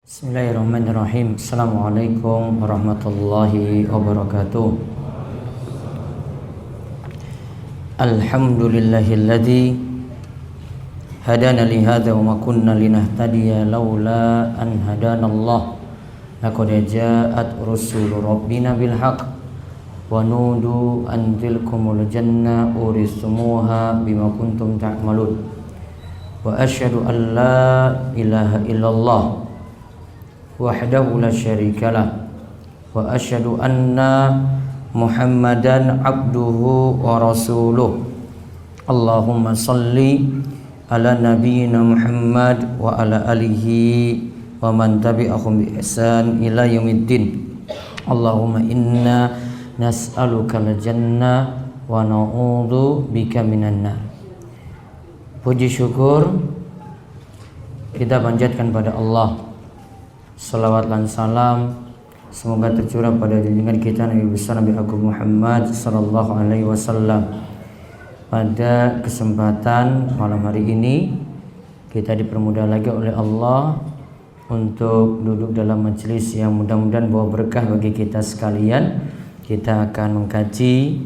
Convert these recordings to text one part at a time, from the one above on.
Bismillahirrahmanirrahim. Assalamualaikum warahmatullahi wabarakatuh. Alhamdulillahilladzi hadana li hadza wa ma kunna linahtadiya laula an hadanallah. Laqad ja'at rusulu rabbina bil haqq wa nudu an tilkumul janna urisumuha bima kuntum ta'malun. Wa asyhadu an la ilaha illallah wahdahu la syarikalah wa asyhadu anna Muhammadan abduhu wa rasuluh. Allahumma salli ala nabiyyina Muhammad wa ala alihi wa man tabi'ahum bi ihsan ila yaumiddin. Allahumma inna nas'aluka al-jannah wa na'udzu bika minan nar. Puji syukur kita panjatkan pada Allah. Salawat dan salam semoga tercurah pada junjungan kita Nabi besar Nabi Agung Muhammad sallallahu alaihi wasallam. Pada kesempatan malam hari ini kita dipermudah lagi oleh Allah untuk duduk dalam majelis yang mudah-mudahan bawa berkah bagi kita sekalian. Kita akan mengkaji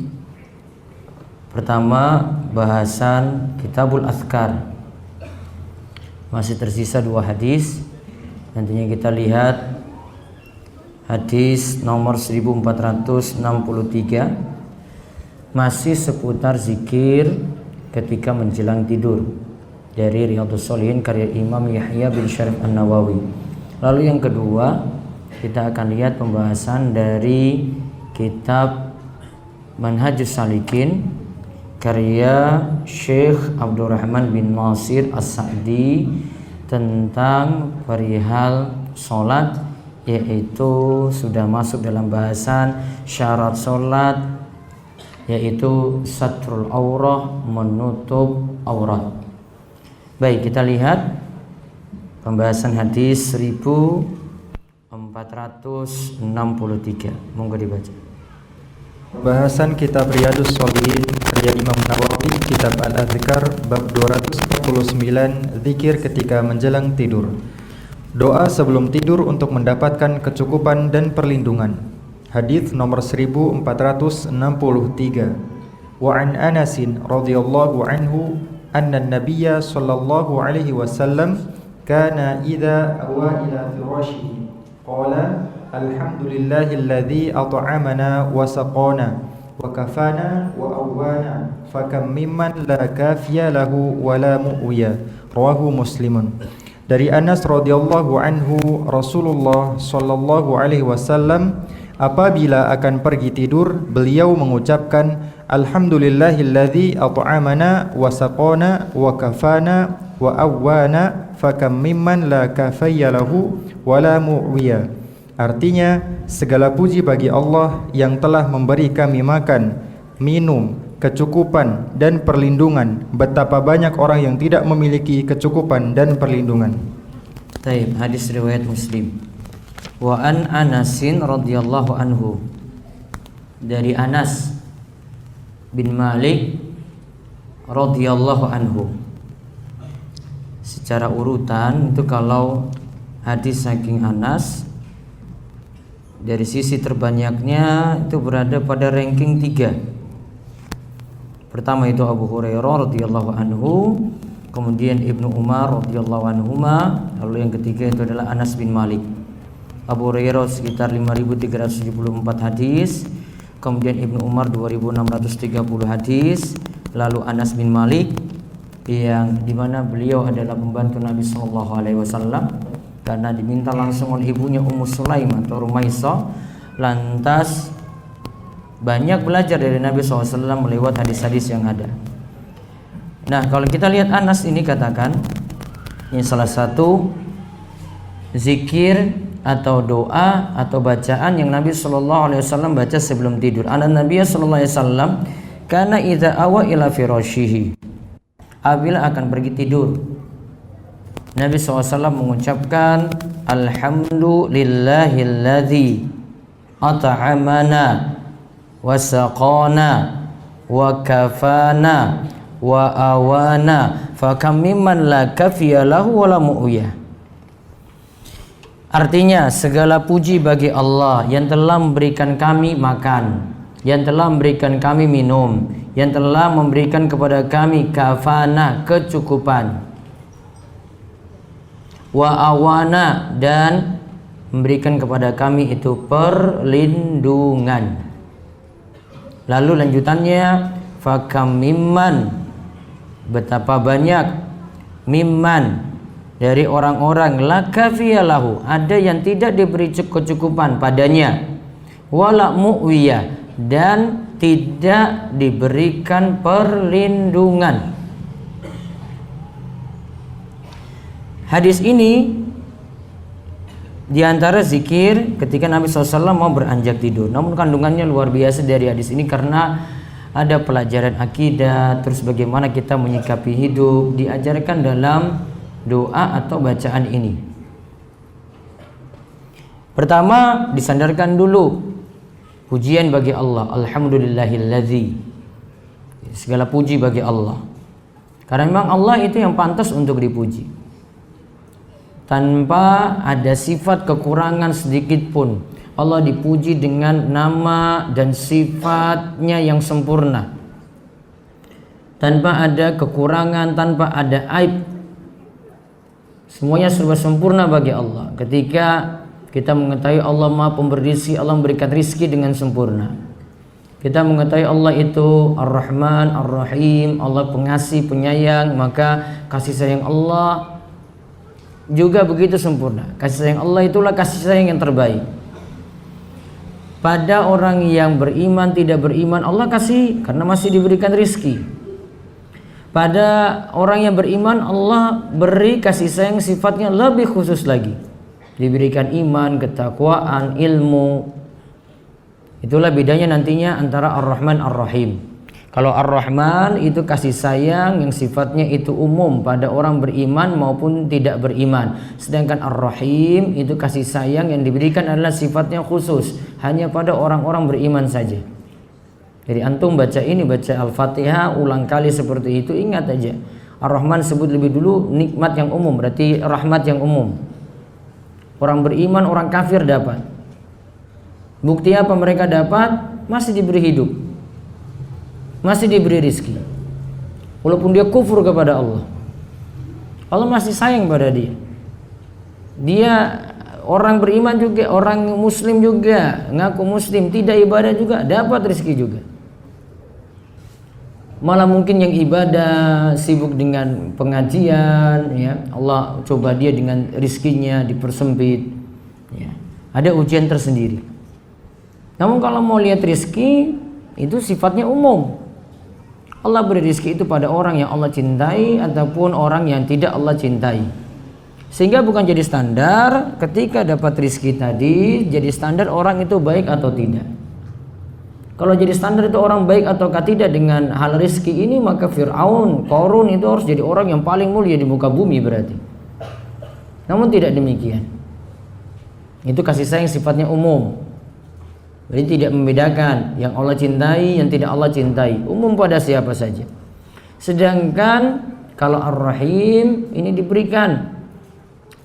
pertama bahasan Kitabul Azkar. Masih tersisa 2 hadis. Nantinya kita lihat hadis nomor 1463, masih seputar zikir ketika menjelang tidur dari Riyadhus Shalihin karya Imam Yahya bin Syarif An-Nawawi. Lalu yang kedua kita akan lihat pembahasan dari kitab Manhajus Salikin karya Syekh Abdurrahman bin Nasir As-Sa'di tentang perihal sholat, yaitu sudah masuk dalam bahasan syarat sholat, yaitu satrul aurah, menutup aurat. Baik, kita lihat pembahasan hadis 1463. Monggo dibaca. Bahasan kitab Riyadhus Shalihin karya Imam Nawawi, kitab Al-Azkar bab 249, zikir ketika menjelang tidur. Doa sebelum tidur untuk mendapatkan kecukupan dan perlindungan. Hadis nomor 1463. Wa an Anas radhiyallahu anhu anna an-nabiyya sallallahu alaihi wasallam kana idza awa ila firashihi qala alhamdulillahilladzi at'amana wa saqana wa kafana wa awwana fakam mimman la kafiya lahu wa la mu'wiya. Rawahu Muslimun. Dari Anas radhiyallahu anhu, Rasulullah sallallahu alaihi wasallam apabila akan pergi tidur beliau mengucapkan alhamdulillahilladzi at'amana wa saqana wa kafana wa awwana fakam mimman la kafiya lahu wa la mu'wiya. Artinya, segala puji bagi Allah yang telah memberi kami makan, minum, kecukupan dan perlindungan. Betapa banyak orang yang tidak memiliki kecukupan dan perlindungan. Baik, hadis riwayat Muslim. Wa an Anasin radhiyallahu anhu. Dari Anas bin Malik radhiyallahu anhu. Secara urutan itu kalau hadis saking Anas dari sisi terbanyaknya itu berada pada ranking 3. Pertama itu Abu Hurairah radhiyallahu anhu, kemudian Ibnu Umar radhiyallahu anhuma, lalu yang ketiga itu adalah Anas bin Malik. Abu Hurairah sekitar 5374 hadis, kemudian Ibnu Umar 2630 hadis, lalu Anas bin Malik yang dimana beliau adalah pembantu Nabi sallallahu alaihi wasallam karena diminta langsung oleh ibunya Ummu Sulaim atau Rumaisah, lantas banyak belajar dari Nabi SAW melewat hadis-hadis yang ada. Nah, kalau kita lihat Anas ini katakan ini salah satu zikir atau doa atau bacaan yang Nabi SAW baca sebelum tidur. Anna Nabi SAW kana idza awa ila firashihi, apabila akan pergi tidur Nabi SAW mengucapkan alhamdulillahilladzi at'amana wa saqana wa kafana wa awana fakam mimman la kafiya lahu wa la mu'wiyah. Artinya segala puji bagi Allah yang telah memberikan kami makan, yang telah memberikan kami minum, yang telah memberikan kepada kami kafana, kecukupan, wa awana, dan memberikan kepada kami itu perlindungan. Lalu lanjutannya, fakam mimman, betapa banyak, mimman, dari orang-orang la kafiyalahu, ada yang tidak diberi kecukupan padanya, wala mu'wiyah, dan tidak diberikan perlindungan. Hadis ini diantara zikir ketika Nabi SAW mau beranjak tidur. Namun kandungannya luar biasa dari hadis ini karena ada pelajaran akidah, terus bagaimana kita menyikapi hidup, diajarkan dalam doa atau bacaan ini. Pertama, disandarkan dulu pujian bagi Allah. Alhamdulillahilladzi, segala puji bagi Allah, karena memang Allah itu yang pantas untuk dipuji, tanpa ada sifat kekurangan sedikit pun. Allah dipuji dengan nama dan sifatnya yang sempurna, tanpa ada kekurangan, tanpa ada aib. Semuanya serba sempurna bagi Allah. Ketika kita mengetahui Allah Maha Pemberi rizki, Allah memberikan rizki dengan sempurna. Kita mengetahui Allah itu Ar-Rahman, Ar-Rahim, Allah pengasih, penyayang, maka kasih sayang Allah juga begitu sempurna. Kasih sayang Allah itulah kasih sayang yang terbaik. Pada orang yang beriman, tidak beriman, Allah kasih karena masih diberikan rizki. Pada orang yang beriman, Allah beri kasih sayang sifatnya lebih khusus lagi, diberikan iman, ketakwaan, ilmu. Itulah bedanya nantinya antara Ar-Rahman, Ar-Rahim. Kalau Ar-Rahman itu kasih sayang yang sifatnya itu umum pada orang beriman maupun tidak beriman. Sedangkan Ar-Rahim itu kasih sayang yang diberikan adalah sifatnya khusus, hanya pada orang-orang beriman saja. Jadi antum baca ini, baca Al-Fatihah ulang kali seperti itu, ingat aja Ar-Rahman sebut lebih dulu nikmat yang umum, berarti rahmat yang umum. Orang beriman, orang kafir dapat. Bukti apa mereka dapat? Masih diberi hidup, masih diberi rizki, walaupun dia kufur kepada Allah. Allah masih sayang pada dia. Dia orang beriman juga, orang muslim juga, ngaku muslim, tidak ibadah juga, dapat rizki juga. Malah mungkin yang ibadah sibuk dengan pengajian, ya Allah coba dia dengan rizkinya dipersempit, ya. Ada ujian tersendiri. Namun kalau mau lihat rizki itu sifatnya umum. Allah beri rizki itu pada orang yang Allah cintai ataupun orang yang tidak Allah cintai. Sehingga bukan jadi standar ketika dapat rizki tadi, jadi standar orang itu baik atau tidak. Kalau jadi standar itu orang baik ataukah tidak dengan hal rizki ini, maka Fir'aun, Qarun itu harus jadi orang yang paling mulia di muka bumi berarti. Namun tidak demikian. Itu kasih sayang sifatnya umum. Jadi tidak membedakan yang Allah cintai, yang tidak Allah cintai, umum pada siapa saja. Sedangkan kalau Ar-Rahim ini diberikan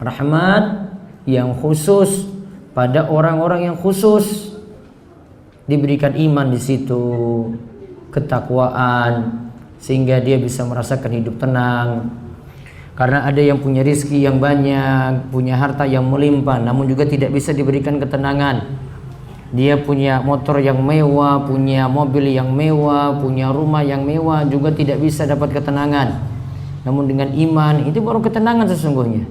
rahmat yang khusus pada orang-orang yang khusus, diberikan iman di situ, ketakwaan, sehingga dia bisa merasakan hidup tenang. Karena ada yang punya rizki yang banyak, punya harta yang melimpah, namun juga tidak bisa diberikan ketenangan. Dia punya motor yang mewah, punya mobil yang mewah, punya rumah yang mewah, juga tidak bisa dapat ketenangan. Namun dengan iman itu baru ketenangan sesungguhnya.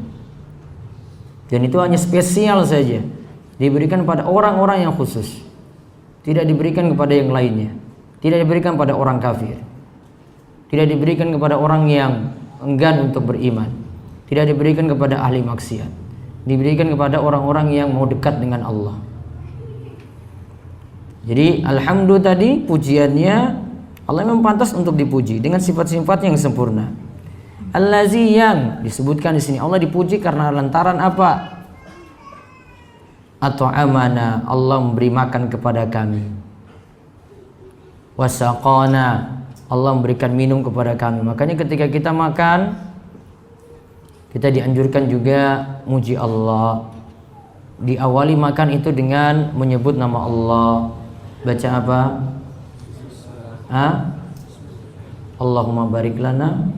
Dan itu hanya spesial saja, diberikan pada orang-orang yang khusus, tidak diberikan kepada yang lainnya, tidak diberikan pada orang kafir, tidak diberikan kepada orang yang enggan untuk beriman, tidak diberikan kepada ahli maksiat, diberikan kepada orang-orang yang mau dekat dengan Allah. Jadi alhamdulillah tadi pujiannya Allah memang pantas untuk dipuji dengan sifat-sifat yang sempurna. Allazi, yang disebutkan di sini Allah dipuji karena lantaran apa? Atau amana, Allah memberi makan kepada kami. Wasaqana, Allah memberikan minum kepada kami. Makanya ketika kita makan, kita dianjurkan juga muji Allah. Diawali makan itu dengan menyebut nama Allah. Baca apa? Allahumma barik lana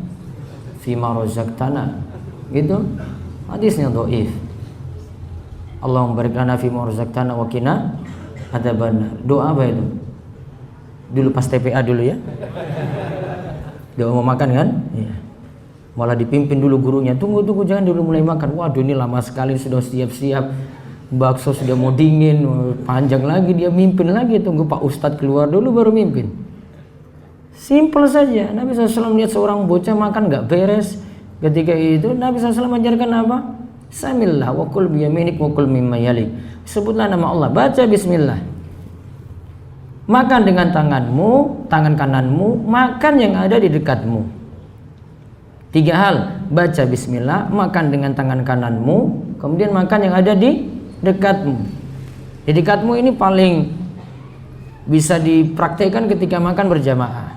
fima razaqtana. Gitu. Hadisnya dhaif. Allahumma barik lana fima razaqtana wa qina adzabannar. Doa apa itu? Dulu pas TPA dulu ya. Doa mau makan kan? Iya. Malah dipimpin dulu gurunya. Tunggu jangan dulu mulai makan. Waduh, ini lama sekali sudah siap-siap. Bakso sudah mau dingin, panjang lagi dia mimpin lagi. Tunggu Pak Ustadz keluar dulu baru mimpin. Simple saja. Nabi SAW lihat seorang bocah makan gak beres. Ketika itu Nabi SAW ajarkan apa? Samillah wa kul biyaminik wa kul mimma yalik. Sebutlah nama Allah, baca bismillah. Makan dengan tanganmu, tangan kananmu, makan yang ada di dekatmu. 3 hal, baca bismillah, makan dengan tangan kananmu, kemudian makan yang ada di dekatmu. Di dekatmu ini paling bisa dipraktekkan ketika makan berjamaah.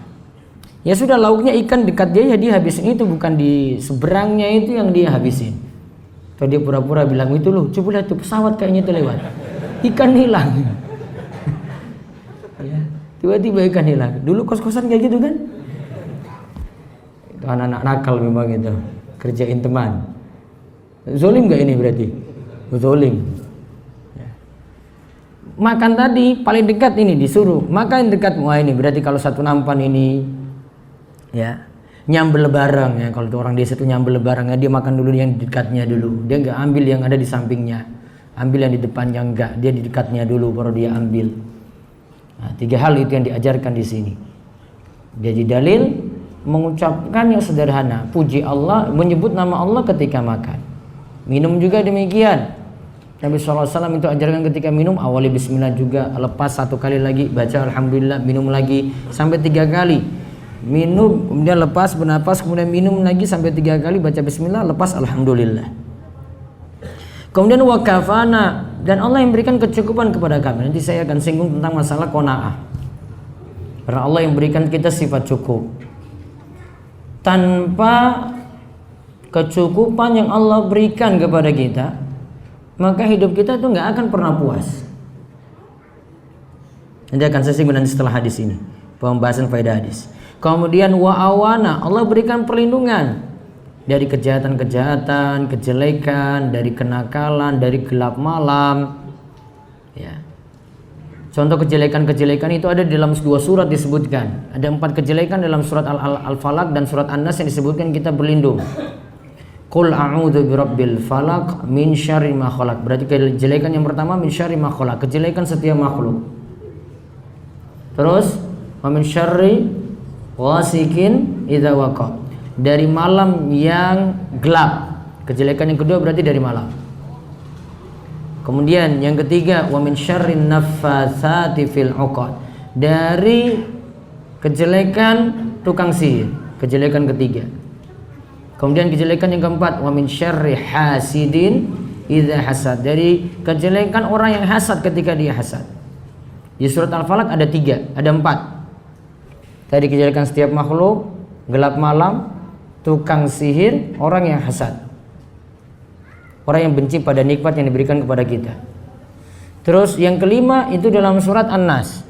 Ya sudah, lauknya ikan dekat dia, ya dia habisin itu, bukan di seberangnya itu yang dia habisin. Atau dia pura-pura bilang, itu loh, coba lihat tuh pesawat kayaknya itu lewat, ikan hilang. Ya, tiba-tiba ikan hilang. Dulu kos-kosan kayak gitu kan? Itu anak-anak nakal memang itu, kerjain teman. Zolim gak ini berarti? Zolim. Makan tadi paling dekat ini disuruh makan dekat. Wah, ini berarti kalau satu nampan ini ya nyambel bareng ya. Kalau orang desa itu nyambel bareng ya, dia makan dulu yang dekatnya dulu. Dia nggak ambil yang ada di sampingnya, ambil yang di depannya enggak. Dia di dekatnya dulu baru dia ambil. Nah, 3 hal itu yang diajarkan di sini. Jadi dalil mengucapkan yang sederhana, puji Allah, menyebut nama Allah ketika makan. Minum juga demikian. Nabi SAW itu ajarkan ketika minum, awali bismillah juga, lepas 1 kali lagi baca alhamdulillah, minum lagi sampai 3 kali. Minum, kemudian lepas bernapas, kemudian minum lagi sampai 3 kali, baca bismillah, lepas alhamdulillah. Kemudian wakafana, dan Allah yang berikan kecukupan kepada kami. Nanti saya akan singgung tentang masalah qanaah. Karena Allah yang berikan kita sifat cukup. Tanpa kecukupan yang Allah berikan kepada kita, maka hidup kita itu nggak akan pernah puas. Nanti akan saya singgung nanti setelah hadis ini, pembahasan faedah hadis. Kemudian wa'awana, Allah berikan perlindungan dari kejahatan-kejahatan, kejelekan, dari kenakalan, dari gelap malam. Ya. Contoh kejelekan-kejelekan itu ada di dalam 2 surat disebutkan. Ada 4 kejelekan dalam surat Al-Falaq dan surat An-Nas yang disebutkan kita berlindung. Qul a'udzu birabbil falaq min syarri ma khalaq. Berarti kejelekan yang pertama min syarri ma khalaq, kejelekan setiap makhluk. Terus wa min syarri ghasikin idza waqa. Dari malam yang gelap. Kejelekan yang kedua berarti dari malam. Kemudian yang ketiga wa min syarri naffatsati fil 'uqad. Dari kejelekan tukang sihir, kejelekan ketiga. Kemudian kejelekan yang keempat wa min syarri hasidin idza hasad. Dari kejelekan orang yang hasad ketika dia hasad. Di surat Al-Falaq ada 3, ada 4. Tadi kejelekan setiap makhluk, gelap malam, tukang sihir, orang yang hasad. Orang yang benci pada nikmat yang diberikan kepada kita. Terus yang kelima itu dalam surat An-Nas,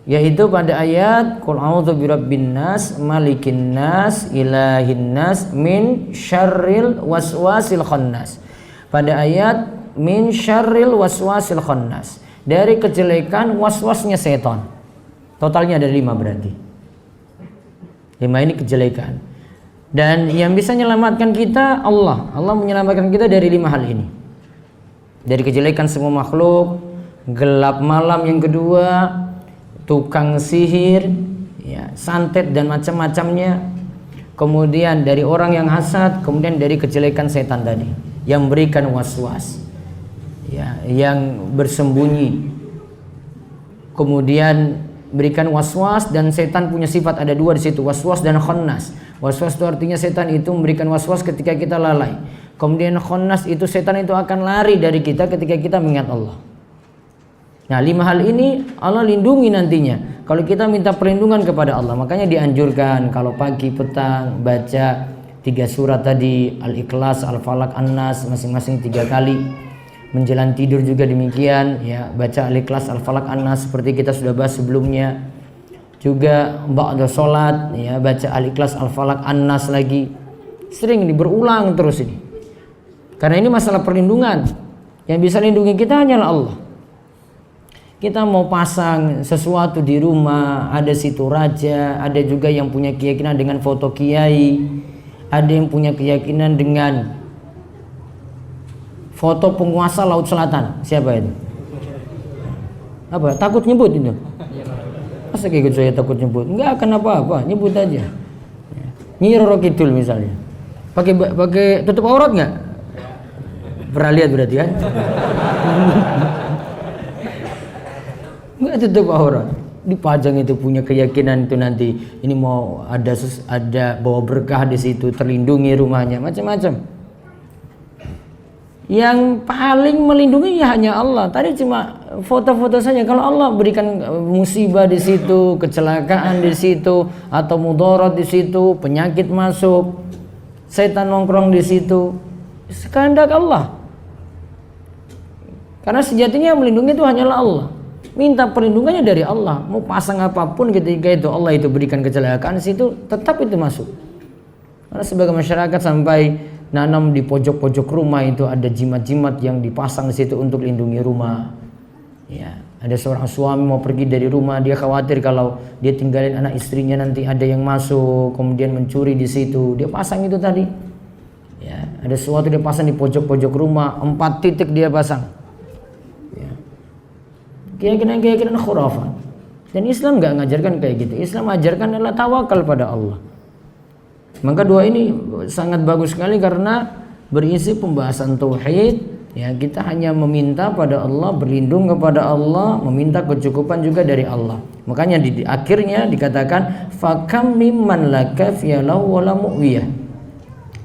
yaitu pada ayat qul a'udzu birabbin nas malikin nas ilahin nas min syarril waswasil khannas. Pada ayat min syarril waswasil khannas, dari kejelekan waswasnya setan. Totalnya ada 5 berarti. 5 ini kejelekan. Dan yang bisa menyelamatkan kita Allah. Allah menyelamatkan kita dari 5 hal ini. Dari kejelekan semua makhluk, gelap malam yang kedua, tukang sihir, ya, santet dan macam-macamnya. Kemudian dari orang yang hasad, kemudian dari kejelekan setan tadi yang memberikan waswas, ya, yang bersembunyi. Kemudian berikan waswas, dan setan punya sifat ada 2 di situ, waswas dan khannas. Waswas itu artinya setan itu memberikan waswas ketika kita lalai. Kemudian khannas itu setan itu akan lari dari kita ketika kita mengingat Allah. Nah, 5 hal ini Allah lindungi nantinya kalau kita minta perlindungan kepada Allah. Makanya dianjurkan kalau pagi petang baca 3 surat tadi, Al-Ikhlas, Al-Falaq, An-Nas, masing-masing 3 kali. menjelang tidur juga demikian ya, baca Al-Ikhlas, Al-Falaq, An-Nas seperti kita sudah bahas sebelumnya. Juga ba'da salat ya, baca Al-Ikhlas, Al-Falaq, An-Nas lagi. Sering ini berulang terus ini. Karena ini masalah perlindungan. Yang bisa lindungi kita hanyalah Allah. Kita mau pasang sesuatu di rumah, ada situ raja, ada juga yang punya keyakinan dengan foto kiai, ada yang punya keyakinan dengan foto penguasa Laut Selatan. Siapa itu? Apa? Takut nyebut itu? Masa kayak gitu saya takut nyebut? Enggak akan apa-apa, nyebut aja. Nyi Roro Kidul misalnya. Pakai tutup aurat enggak? Pernah lihat berarti kan? Enggak tutup aurat. Dipajang itu punya keyakinan itu nanti ini mau ada bawa berkah di situ, terlindungi rumahnya, macam-macam. Yang paling melindungi ya hanya Allah. Tadi cuma foto-foto saja. Kalau Allah berikan musibah di situ, kecelakaan di situ, atau mudarat di situ, penyakit masuk, setan nongkrong di situ, kehendak Allah. Karena sejatinya yang melindungi itu hanyalah Allah. Minta perlindungannya dari Allah. Mau pasang apapun ketika itu Allah itu berikan kecelakaan di situ, tetap itu masuk. Karena sebagai masyarakat sampai nanam di pojok-pojok rumah itu ada jimat-jimat yang dipasang di situ untuk lindungi rumah. Ya, ada seorang suami mau pergi dari rumah, dia khawatir kalau dia tinggalin anak istrinya nanti ada yang masuk kemudian mencuri di situ. Dia pasang itu tadi. Ya, ada sesuatu dia pasang di pojok-pojok rumah, 4 titik dia pasang. Ya. Keyakinan khurafat. Dan Islam enggak ngajarkan kayak gitu. Islam ajarkan adalah tawakal pada Allah. Maka doa ini sangat bagus sekali karena berisi pembahasan tauhid. Ya, kita hanya meminta pada Allah, berlindung kepada Allah, meminta kecukupan juga dari Allah. Makanya di akhirnya dikatakan fakam mimman la kafiya lahu wa la mu'wiyah.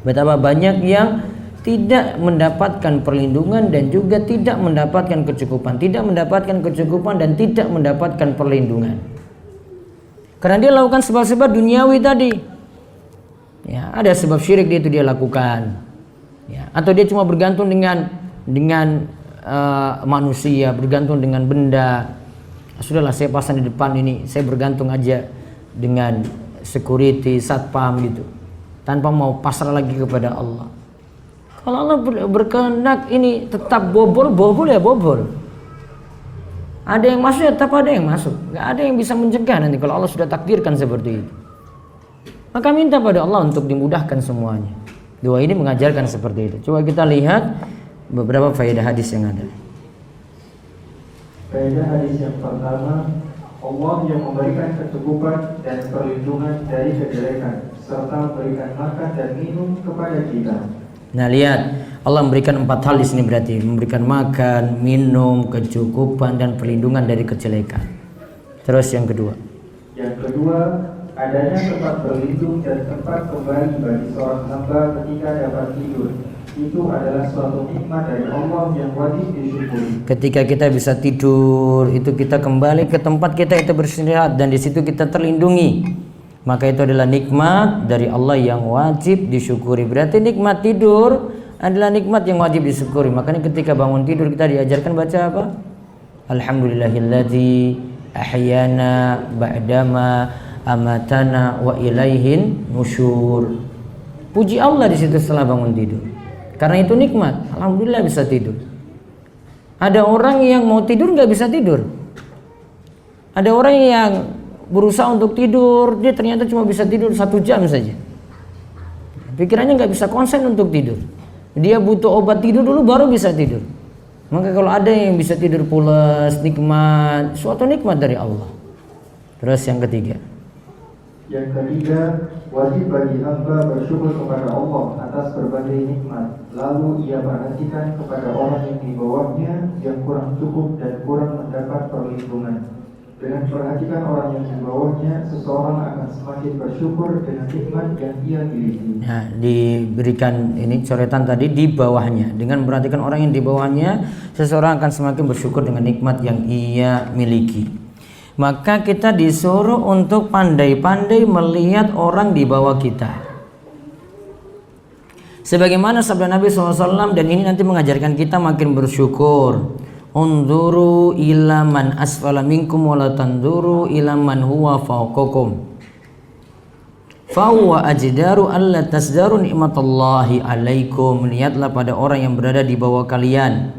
Betapa banyak yang tidak mendapatkan perlindungan dan juga tidak mendapatkan kecukupan, dan tidak mendapatkan perlindungan. Karena dia lakukan sebab-sebab duniawi tadi. Ya, ada sebab syirik dia lakukan. Ya, atau dia cuma bergantung dengan manusia, bergantung dengan benda. Sudahlah saya pasang di depan ini, saya bergantung aja dengan security, satpam gitu. Tanpa mau pasrah lagi kepada Allah. Kalau Allah berkehendak ini tetap bobol ya bobol. Ada yang masuk ya tetap ada yang masuk. Gak ada yang bisa mencegah nanti kalau Allah sudah takdirkan seperti itu. Maka minta pada Allah untuk dimudahkan semuanya. Doa ini mengajarkan seperti itu. Coba kita lihat beberapa faedah hadis yang ada. Faedah hadis yang pertama, Allah yang memberikan kecukupan dan perlindungan dari kejelekan serta memberikan makan dan minum kepada kita. Nah lihat, Allah memberikan 4 hal di sini berarti memberikan makan, minum, kecukupan dan perlindungan dari kejelekan. Terus yang kedua. Yang kedua, adanya tempat berlindung dan tempat kembali bagi seorang hamba ketika dapat tidur. Itu adalah suatu nikmat dari Allah yang wajib disyukuri. Ketika kita bisa tidur, itu kita kembali ke tempat kita itu beristirahat dan di situ kita terlindungi. Maka itu adalah nikmat dari Allah yang wajib disyukuri. Berarti nikmat tidur adalah nikmat yang wajib disyukuri. Makanya ketika bangun tidur kita diajarkan baca apa? Alhamdulillahilladzi ahyana ba'dama amatana wa ilaihin nusyur. Puji Allah di situ setelah bangun tidur. Karena itu nikmat. Alhamdulillah bisa tidur. Ada orang yang mau tidur nggak bisa tidur. Ada orang yang berusaha untuk tidur, dia ternyata cuma bisa tidur 1 jam saja. Pikirannya nggak bisa konsen untuk tidur. Dia butuh obat tidur dulu baru bisa tidur. Maka kalau ada yang bisa tidur pulas, nikmat, suatu nikmat dari Allah. Terus yang ketiga. Yang ketiga, wajib bagi hamba bersyukur kepada Allah atas berbagai nikmat. Lalu ia perhatikan kepada orang yang di bawahnya yang kurang cukup dan kurang mendapat perlindungan. Dengan perhatikan orang yang di bawahnya, seseorang akan semakin bersyukur dengan nikmat yang ia miliki. Nah, diberikan ini coretan tadi di bawahnya. Dengan memperhatikan orang yang di bawahnya, seseorang akan semakin bersyukur dengan nikmat yang ia miliki. Maka kita disuruh untuk pandai-pandai melihat orang di bawah kita. Sebagaimana sabda Nabi SAW, dan ini nanti mengajarkan kita makin bersyukur. Unzuru ila man asfala minkum wa la tanzuru ila man huwa fawqakum. Fahuwa ajdaru alla tasdaru ni'matallahi alaikum. Lihatlah pada orang yang berada di bawah kalian,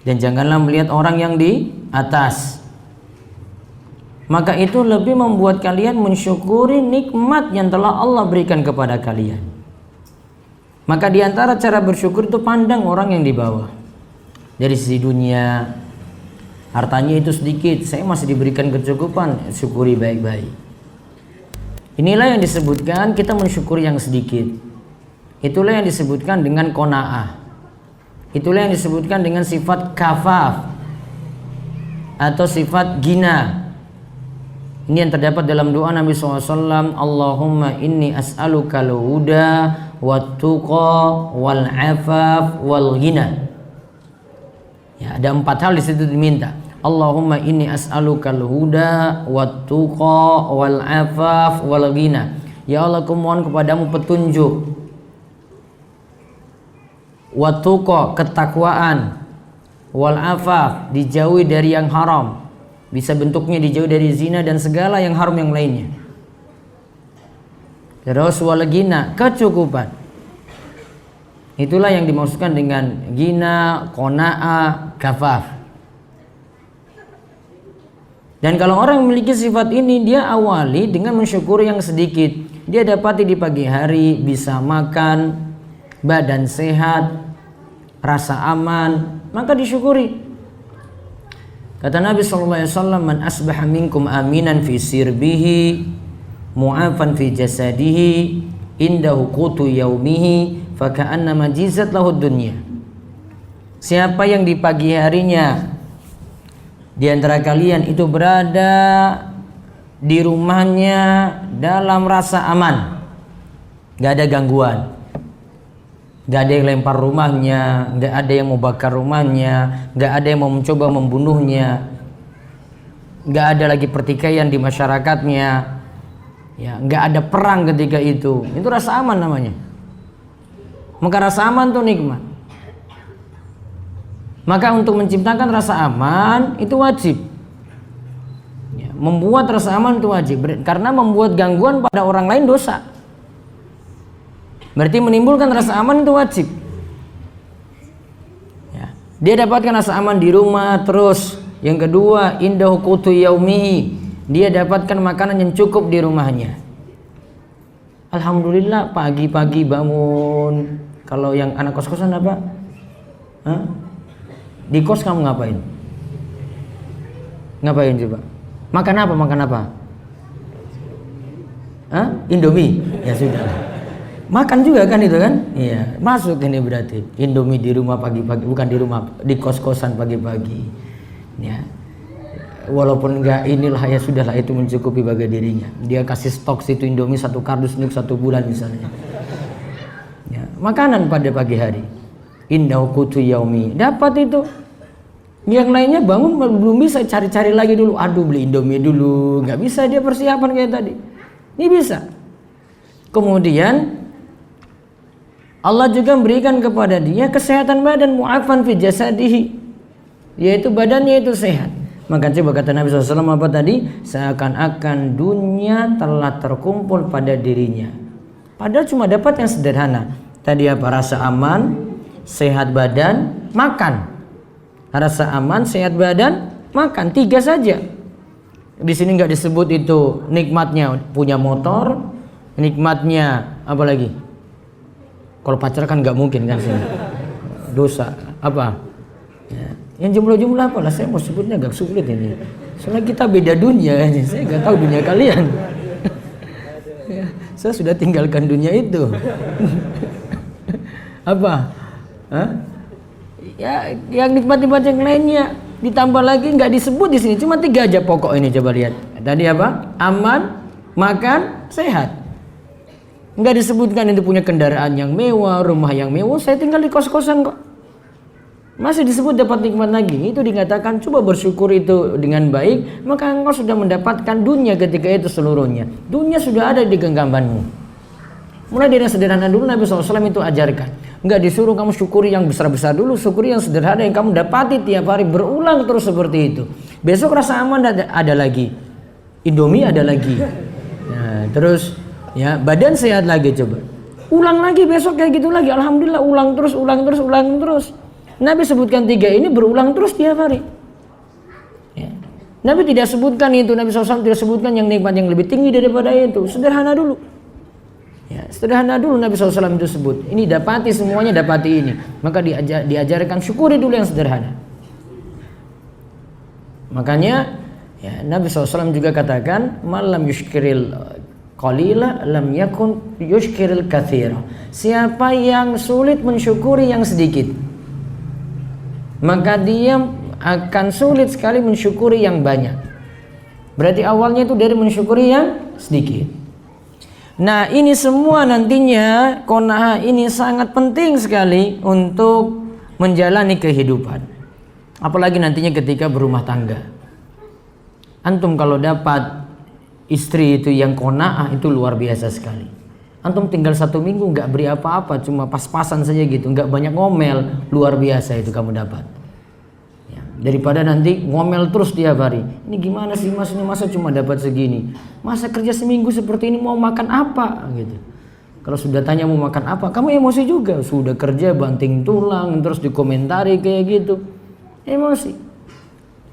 dan janganlah melihat orang yang di atas. Maka itu lebih membuat kalian mensyukuri nikmat yang telah Allah berikan kepada kalian. Maka di antara cara bersyukur itu pandang orang yang di bawah. Dari sisi dunia, hartanya itu sedikit, saya masih diberikan kecukupan, syukuri baik-baik. Inilah yang disebutkan kita mensyukuri yang sedikit. Itulah yang disebutkan dengan qanaah. Itulah yang disebutkan dengan sifat kafaf atau sifat gina. Ini yang terdapat dalam doa Nabi SAW. Allahumma inni as'alukal huda wat tuqa wal afaf wal ghina. Ya, ada 4 hal di situ diminta. Allahumma inni as'alukal huda wat tuqa wal afaf wal ghina. Ya Allah, aku mohon kepadamu petunjuk, wat tuqa ketakwaan, wal afaf dijauhi dari yang haram, bisa bentuknya dijauhi dari zina dan segala yang haram yang lainnya. Terus wal ghina kecukupan. Itulah yang dimaksudkan dengan gina, qanaah, kafaf. Dan kalau orang memiliki sifat ini, dia awali dengan mensyukuri yang sedikit. Dia dapati di pagi hari bisa makan, badan sehat, rasa aman, maka disyukuri. Kata Nabi SAW, man asbaha minkum aminan fi sirbihi, mu'afan fi jasadihi, indahu qutu yaumihi, faka'annama jizat lahu dunya. Siapa yang di pagi harinya di antara kalian itu berada di rumahnya dalam rasa aman, gak ada gangguan, gak ada yang lempar rumahnya, gak ada yang mau bakar rumahnya, gak ada yang mau mencoba membunuhnya, gak ada lagi pertikaian di masyarakatnya, ya, gak ada perang ketika itu rasa aman namanya. Maka rasa aman itu nikmat. Maka untuk menciptakan rasa aman itu wajib, ya, membuat rasa aman itu wajib. Karena membuat gangguan pada orang lain dosa. Berarti menimbulkan rasa aman itu wajib, ya. Dia dapatkan rasa aman di rumah. Terus yang kedua, indahu qutu yaumihi, dia dapatkan makanan yang cukup di rumahnya. Alhamdulillah, pagi-pagi bangun. Kalau yang anak kos-kosan apa? Hah? Di kos kamu ngapain? Ngapain coba? Makan apa? Makan apa? Hah? Indomie? Ya sudah. Makan juga kan itu kan? Iya. Masuk ini berarti. Indomie di rumah pagi-pagi, bukan di rumah, di kos-kosan pagi-pagi. Ya. Walaupun enggak, inilah ya sudahlah, itu mencukupi bagi dirinya. Dia kasih stok situ Indomie 1 kardus untuk 1 bulan misalnya. Ya, makanan pada pagi hari. Indahu qutu yaumi. Dapat itu. Yang lainnya bangun belum bisa, cari-cari lagi dulu. Aduh, beli Indomie dulu. Nggak bisa dia persiapan kayak tadi. Ini bisa. Kemudian Allah juga memberikan kepada dia kesehatan badan, mu'afan fi jasadihi, yaitu badannya itu sehat. Maka coba kata Nabi SAW apa tadi? Seakan-akan dunia telah terkumpul pada dirinya. Padahal cuma dapat yang sederhana. Tadi apa? Rasa aman, sehat badan, makan. Rasa aman, sehat badan, makan. 3 saja. Di sini nggak disebut itu nikmatnya punya motor, nikmatnya apa lagi? Kalau pacar kan nggak mungkin kan sini. Dosa apa? Ya. Yang jumlah-jumlah apa lah? Saya mau sebutnya agak sulit ini. Soalnya kita beda dunia. Saya nggak tahu dunia kalian. Ya, saya sudah tinggalkan dunia itu. Apa? Hah? Ya, yang nikmat-nikmat yang lainnya ditambah lagi nggak disebut di sini. Cuma 3 aja pokok ini, coba lihat. Tadi apa? Aman, makan, sehat. Nggak disebutkan itu punya kendaraan yang mewah, rumah yang mewah. Saya tinggal di kos-kosan kok. Masih disebut dapat nikmat lagi. Itu dikatakan coba bersyukur itu dengan baik, maka engkau sudah mendapatkan dunia ketika itu seluruhnya. Dunia sudah ada di genggamanmu. Mulai dari yang sederhana dulu Nabi SAW itu ajarkan. Enggak disuruh kamu syukuri yang besar-besar dulu, syukuri yang sederhana yang kamu dapati tiap hari, berulang terus seperti itu. Besok rasa aman ada lagi, Indomie ada lagi, nah, terus ya badan sehat lagi, coba ulang lagi besok kayak gitu lagi, alhamdulillah, ulang terus. Nabi sebutkan 3 ini berulang terus tiap hari. Ya. Nabi tidak sebutkan itu, Nabi SAW tidak sebutkan yang nikmat yang lebih tinggi daripada itu. Sederhana dulu. Ya, sederhana dulu Nabi SAW itu sebut. Ini dapati semuanya, dapati ini. Maka diajarkan syukuri dulu yang sederhana. Makanya ya, Nabi SAW juga katakan, malam yushkiril qalila lam yakun yushkiril katsira. Siapa yang sulit mensyukuri yang sedikit, maka dia akan sulit sekali mensyukuri yang banyak. Berarti awalnya itu dari mensyukuri yang sedikit. Nah, ini semua nantinya qanaah ini sangat penting sekali untuk menjalani kehidupan. Apalagi nantinya ketika berumah tangga. Antum kalau dapat istri itu yang qanaah itu luar biasa sekali. Antum tinggal 1 minggu nggak beri apa-apa, cuma pas-pasan saja gitu, nggak banyak ngomel, luar biasa itu kamu dapat. Daripada nanti ngomel terus tiap hari. Ini gimana sih mas, ini masa cuma dapat segini, masa kerja seminggu seperti ini mau makan apa gitu. Kalau sudah tanya mau makan apa, kamu emosi juga. Sudah kerja banting tulang terus dikomentari kayak gitu, emosi.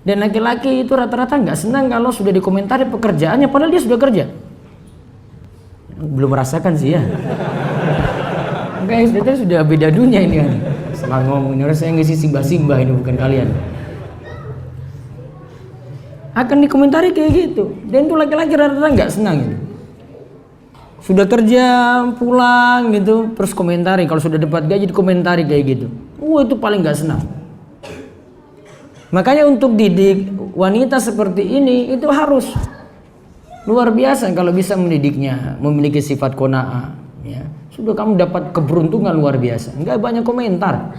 Dan laki-laki itu rata-rata nggak senang kalau sudah dikomentari pekerjaannya padahal dia sudah kerja. Belum merasakan sih ya. Guys, itu sudah beda dunia ini kan. Setelah ngomong, ini saya ngisi simbah-simbah, ini bukan kalian. Akan dikomentari kayak gitu, dan itu laki-laki rata-rata nggak senang gitu. Sudah kerja pulang gitu terus komentari, kalau sudah dapat gaji dikomentari kayak gitu, itu paling nggak senang. Makanya untuk didik wanita seperti ini itu harus luar biasa kalau bisa mendidiknya, memiliki sifat qanaah ya. Sudah kamu dapat keberuntungan luar biasa, nggak banyak komentar.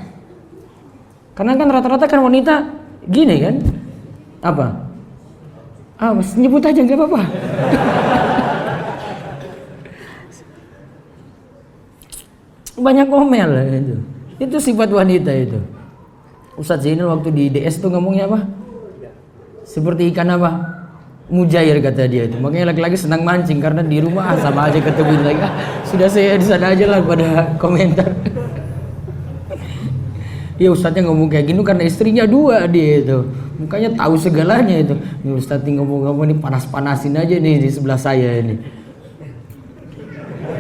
Karena kan rata-rata kan wanita gini kan, apa? Mas nyebut aja nggak apa-apa. Banyak ngomel itu. Itu sifat wanita itu. Ustadz Zainal waktu di DS tuh ngomongnya apa? Seperti ikan apa? Mujair kata dia itu. Makanya laki-laki senang mancing karena di rumah sama aja ketemu lagi. Sudah saya di sana aja lah pada komentar. Ya Ustadznya ngomong kayak gini karena istrinya 2 dia itu. Mukanya tahu segalanya itu. Ini Ustadz ngomong-ngomong ini panas-panasin aja nih di sebelah saya ini.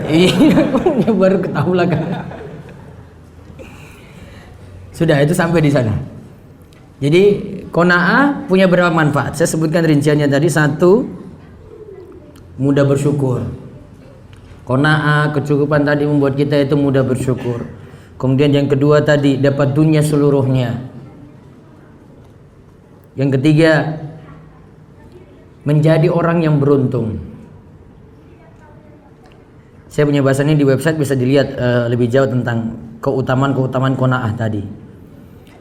Iya, baru ketahui lah kan. Sudah itu sampai di sana. Jadi qanaah punya berapa manfaat? Saya sebutkan rinciannya tadi. 1, mudah bersyukur. Qanaah, kecukupan tadi membuat kita itu mudah bersyukur. Kemudian yang kedua tadi dapat dunia seluruhnya. Yang ketiga menjadi orang yang beruntung. Saya punya bahasan ini di website, bisa dilihat lebih jauh tentang keutamaan qanaah tadi.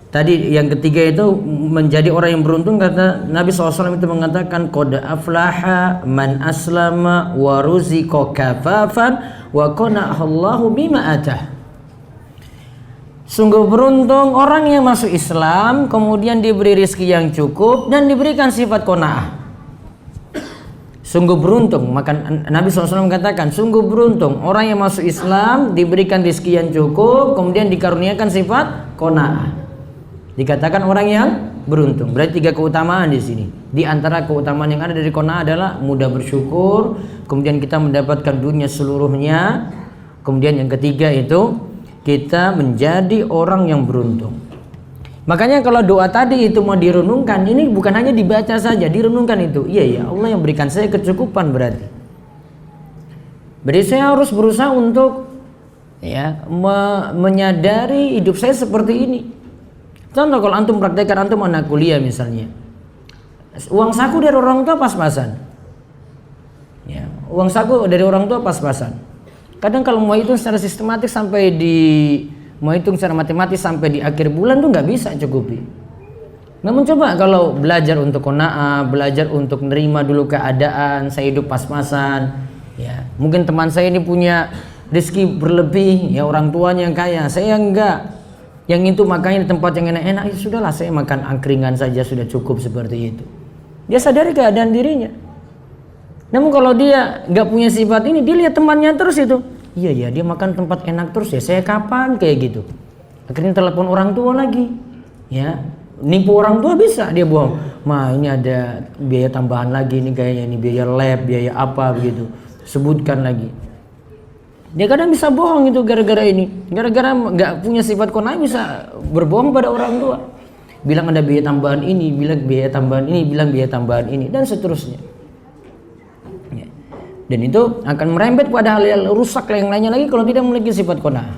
Tadi yang ketiga itu menjadi orang yang beruntung, kata Nabi SAW itu mengatakan qad aflaha man aslama wa ruziqa kafafan wa qana'ahallahu bima atah. Sungguh beruntung orang yang masuk Islam kemudian diberi rezeki yang cukup dan diberikan sifat qanaah. Sungguh beruntung, maka Nabi SAW mengatakan sungguh beruntung orang yang masuk Islam diberikan rezeki yang cukup kemudian dikaruniakan sifat qanaah. Dikatakan orang yang beruntung. Berarti 3 keutamaan di sini. Di antara keutamaan yang ada dari qanaah adalah mudah bersyukur, kemudian kita mendapatkan dunia seluruhnya, kemudian yang ketiga itu kita menjadi orang yang beruntung. Makanya kalau doa tadi itu mau direnungkan, ini bukan hanya dibaca saja, direnungkan itu. Iya ya, Allah yang berikan saya kecukupan berarti. Berarti saya harus berusaha untuk ya menyadari hidup saya seperti ini. Contoh kalau antum praktekkan, antum anak kuliah misalnya, uang saku dari orang tua pas-pasan. Ya, uang saku dari orang tua pas-pasan. Kadang kalau mau hitung secara sistematis sampai mau hitung secara matematis sampai di akhir bulan tuh nggak bisa cukupi. Namun coba kalau belajar untuk qanaah, belajar untuk nerima dulu keadaan, saya hidup pas-pasan. Ya, mungkin teman saya ini punya rezeki berlebih, ya orang tuanya kaya, saya enggak. Yang itu makanya di tempat yang enak-enak, ya sudahlah saya makan angkringan saja sudah cukup seperti itu. Dia sadari keadaan dirinya. Namun kalau dia enggak punya sifat ini, dia lihat temannya terus itu. Iya ya, dia makan tempat enak terus ya, saya kapan kayak gitu. Akhirnya telepon orang tua lagi. Ya, nipu orang tua bisa dia bohong. Ma, ini ada biaya tambahan lagi nih kayaknya, ini biaya lab, biaya apa begitu. Sebutkan lagi. Dia kadang bisa bohong itu gara-gara ini. Gara-gara nggak punya sifat qanaah bisa berbohong pada orang tua. Bilang ada biaya tambahan ini, bilang biaya tambahan ini, bilang biaya tambahan ini, dan seterusnya. Ya. Dan itu akan merembet pada hal-hal rusak yang lainnya lagi kalau tidak memiliki sifat qanaah.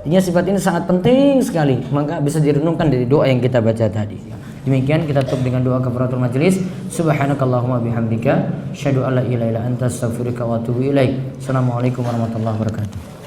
Ya. Sifat ini sangat penting sekali, maka bisa direnungkan dari doa yang kita baca tadi. Demikian kita tutup dengan doa kafaratul majelis. Subhanakallahumma bihamdika, asyhadu an la ilaha illa anta, astaghfiruka wa atubu ilaik. Assalamualaikum warahmatullahi wabarakatuh.